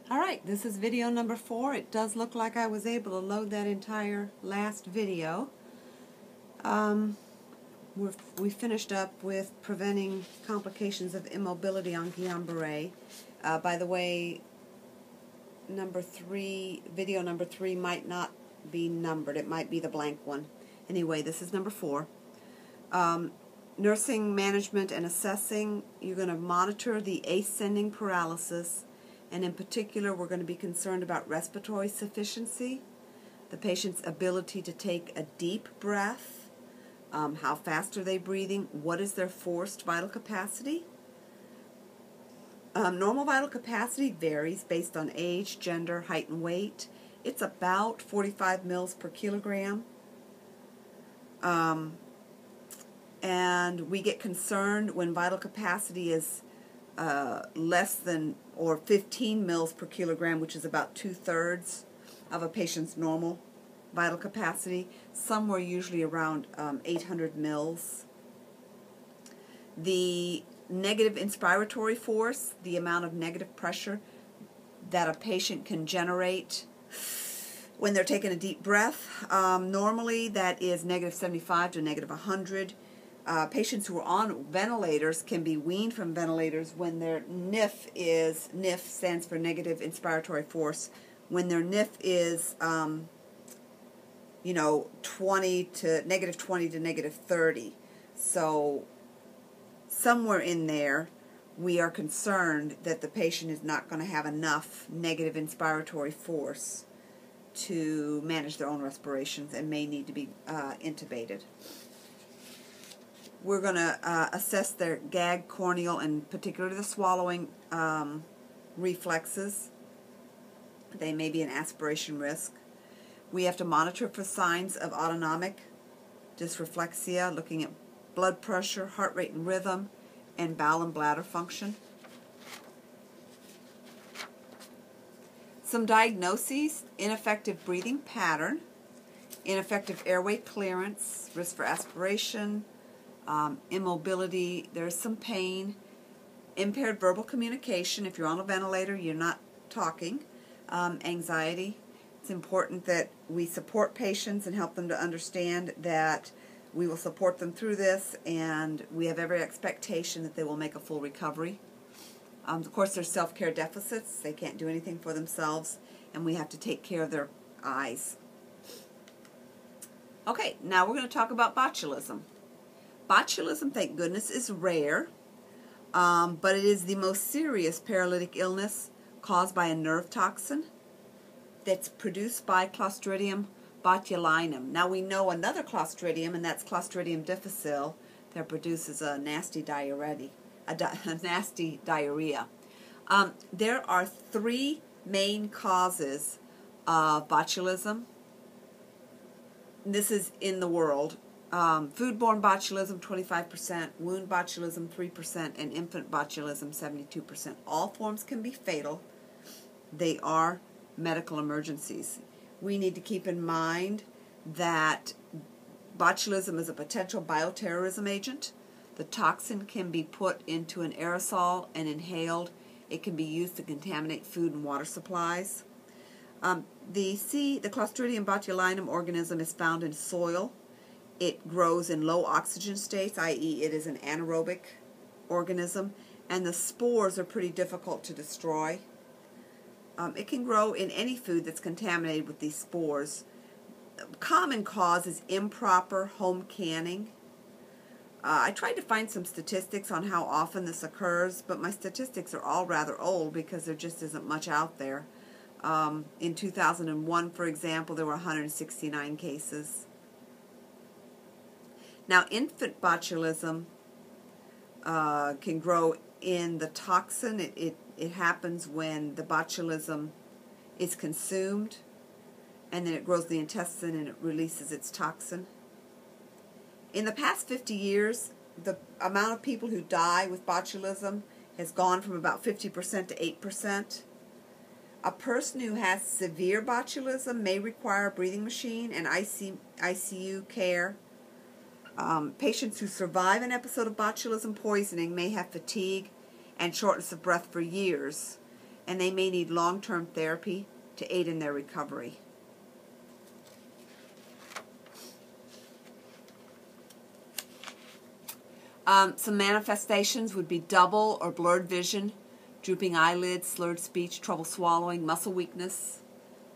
Alright, this is video number 4. It does look like I was able to load that entire last video. We finished up with preventing complications of immobility on Guillain-Barré. By the way, video number 3 might not be numbered. It might be the blank one. Anyway, this is number 4. Nursing, management, and assessing. You're going to monitor the ascending paralysis. And in particular, we're going to be concerned about respiratory sufficiency, the patient's ability to take a deep breath, how fast are they breathing, what is their forced vital capacity. Normal vital capacity varies based on age, gender, height, and weight. It's about 45 mils per kilogram. And we get concerned when vital capacity is less than or 15 mils per kilogram, which is about 2/3 of a patient's normal vital capacity, somewhere usually around 800 mils. The negative inspiratory force, the amount of negative pressure that a patient can generate when they're taking a deep breath, normally that is -75 to -100. Patients who are on ventilators can be weaned from ventilators when their NIF stands for negative inspiratory force, when their NIF is, 20 to -30. So somewhere in there, we are concerned that the patient is not going to have enough negative inspiratory force to manage their own respirations and may need to be intubated. We're going to assess their gag, corneal, and particularly the swallowing reflexes. They may be an aspiration risk. We have to monitor for signs of autonomic dysreflexia, looking at blood pressure, heart rate and rhythm, and bowel and bladder function. Some diagnoses: ineffective breathing pattern, ineffective airway clearance, risk for aspiration, immobility, there's some pain, impaired verbal communication. If you're on a ventilator, you're not talking, anxiety. It's important that we support patients and help them to understand that we will support them through this, and we have every expectation that they will make a full recovery. Of course, there's self-care deficits. They can't do anything for themselves, and we have to take care of their eyes. Okay, now we're going to talk about botulism. Botulism, thank goodness, is rare, but it is the most serious paralytic illness caused by a nerve toxin that's produced by Clostridium botulinum. Now we know another Clostridium, and that's Clostridium difficile, that produces a nasty diarrhea. There are 3 main causes of botulism. This is in the world. Foodborne botulism 25%, wound botulism 3%, and infant botulism 72%. All forms can be fatal. They are medical emergencies. We need to keep in mind that botulism is a potential bioterrorism agent. The toxin can be put into an aerosol and inhaled. It can be used to contaminate food and water supplies. The Clostridium botulinum organism is found in soil. It grows in low oxygen states, i.e. it is an anaerobic organism, and the spores are pretty difficult to destroy. It can grow in any food that's contaminated with these spores. Common cause is improper home canning. I tried to find some statistics on how often this occurs, but my statistics are all rather old because there just isn't much out there. In 2001, for example, there were 169 cases. Now, infant botulism can grow in the toxin. It happens when the botulism is consumed, and then it grows the intestine and it releases its toxin. In the past 50 years, the amount of people who die with botulism has gone from about 50% to 8%. A person who has severe botulism may require a breathing machine and ICU care. Patients who survive an episode of botulism poisoning may have fatigue and shortness of breath for years. and they may need long-term therapy to aid in their recovery. Some manifestations would be double or blurred vision, drooping eyelids, slurred speech, trouble swallowing, muscle weakness,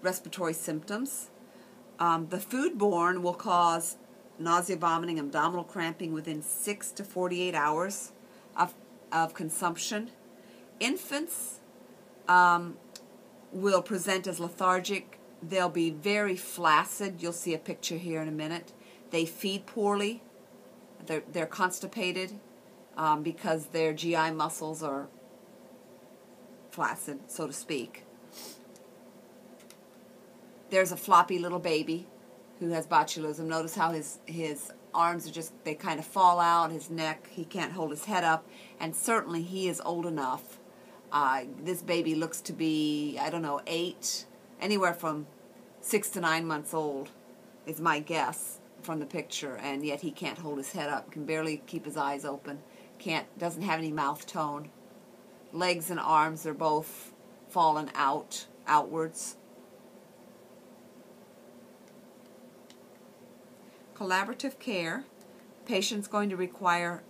respiratory symptoms. The foodborne will cause nausea, vomiting, abdominal cramping within 6 to 48 hours of consumption. Infants will present as lethargic. They'll be very flaccid. You'll see a picture here in a minute. They feed poorly. They're constipated because their GI muscles are flaccid, so to speak. There's a floppy little baby who has botulism. Notice how his arms are just, they kind of fall out, his neck, he can't hold his head up, and certainly he is old enough. This baby looks to be, I don't know, 8, anywhere from 6 to 9 months old is my guess from the picture, and yet he can't hold his head up, can barely keep his eyes open, doesn't have any mouth tone. Legs and arms are both fallen outwards. Collaborative care. Patient's going to require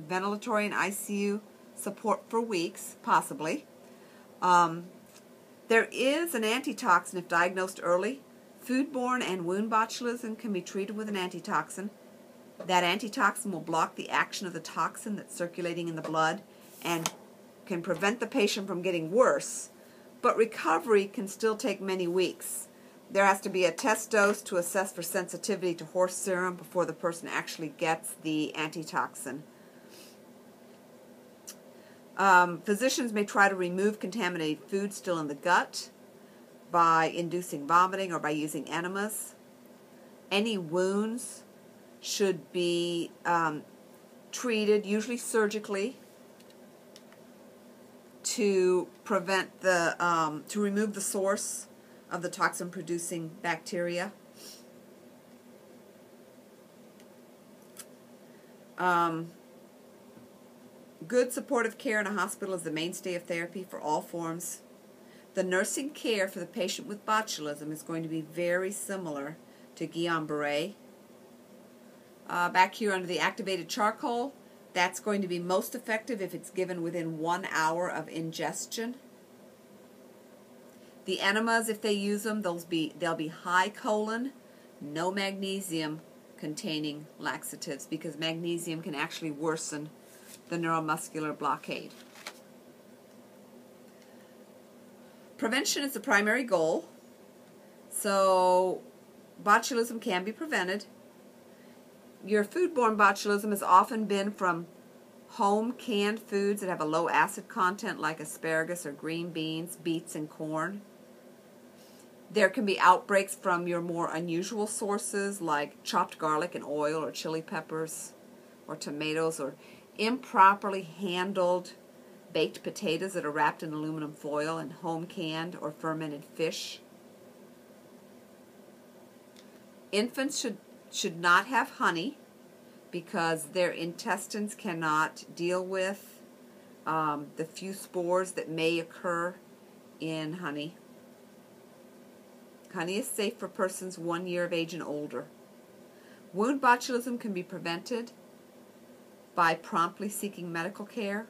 ventilatory and ICU support for weeks, possibly. There is an antitoxin if diagnosed early. Foodborne and wound botulism can be treated with an antitoxin. That antitoxin will block the action of the toxin that's circulating in the blood and can prevent the patient from getting worse, but recovery can still take many weeks. There has to be a test dose to assess for sensitivity to horse serum before the person actually gets the antitoxin. Physicians may try to remove contaminated food still in the gut by inducing vomiting or by using enemas. Any wounds should be treated, usually surgically, to prevent to remove the source of the toxin-producing bacteria. Good supportive care in a hospital is the mainstay of therapy for all forms. The nursing care for the patient with botulism is going to be very similar to Guillain-Barré. Back here under the activated charcoal, that's going to be most effective if it's given within 1 hour of ingestion. The enemas, if they use them, they'll be high colon, no magnesium containing laxatives, because magnesium can actually worsen the neuromuscular blockade. Prevention is the primary goal. So botulism can be prevented. Your foodborne botulism has often been from home canned foods that have a low acid content like asparagus or green beans, beets, and corn. There can be outbreaks from your more unusual sources like chopped garlic and oil or chili peppers or tomatoes or improperly handled baked potatoes that are wrapped in aluminum foil and home canned or fermented fish. Infants should not have honey because their intestines cannot deal with the few spores that may occur in honey. Honey is safe for persons 1 year of age and older. Wound botulism can be prevented by promptly seeking medical care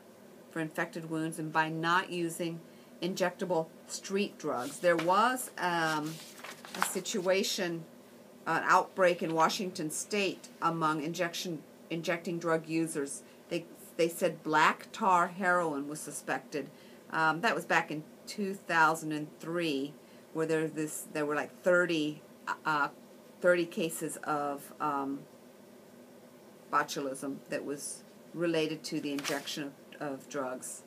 for infected wounds and by not using injectable street drugs. There was a situation, an outbreak in Washington State among injecting drug users. They said black tar heroin was suspected. That was back in 2003, where there were like 30 cases of botulism that was related to the injection of drugs.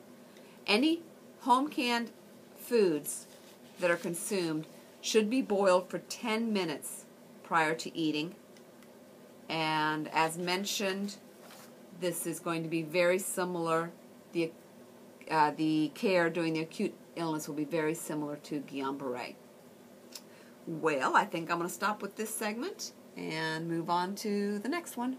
Any home canned foods that are consumed should be boiled for 10 minutes prior to eating. And as mentioned, this is going to be very similar. The care during the acute illness will be very similar to Guillain-Barré. Well, I think I'm going to stop with this segment and move on to the next one.